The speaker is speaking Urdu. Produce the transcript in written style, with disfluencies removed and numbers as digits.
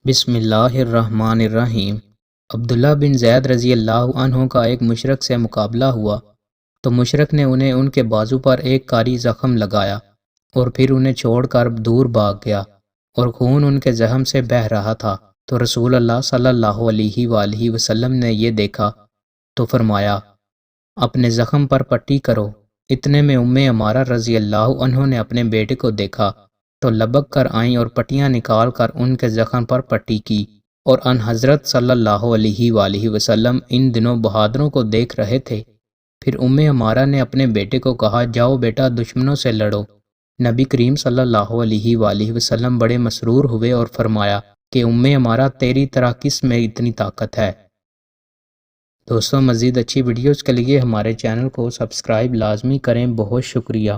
بسم اللہ الرحمن الرحیم۔ عبداللہ بن زید رضی اللہ عنہ کا ایک مشرک سے مقابلہ ہوا تو مشرک نے انہیں ان کے بازو پر ایک کاری زخم لگایا اور پھر انہیں چھوڑ کر دور بھاگ گیا اور خون ان کے زخم سے بہہ رہا تھا۔ تو رسول اللہ صلی اللہ علیہ وآلہ وسلم نے یہ دیکھا تو فرمایا اپنے زخم پر پٹی کرو۔ اتنے میں عمارہ رضی اللہ عنہ نے اپنے بیٹے کو دیکھا تو لبک کر آئیں اور پٹیاں نکال کر ان کے زخم پر پٹی کی، اور ان حضرت صلی اللہ علیہ وآلہ وسلم ان دنوں بہادروں کو دیکھ رہے تھے۔ پھر عمارہ نے اپنے بیٹے کو کہا جاؤ بیٹا دشمنوں سے لڑو۔ نبی کریم صلی اللہ علیہ وآلہ وسلم بڑے مسرور ہوئے اور فرمایا کہ عمارہ تیری طرح کس میں اتنی طاقت ہے۔ دوستوں مزید اچھی ویڈیوز کے لیے ہمارے چینل کو سبسکرائب لازمی کریں۔ بہت شکریہ۔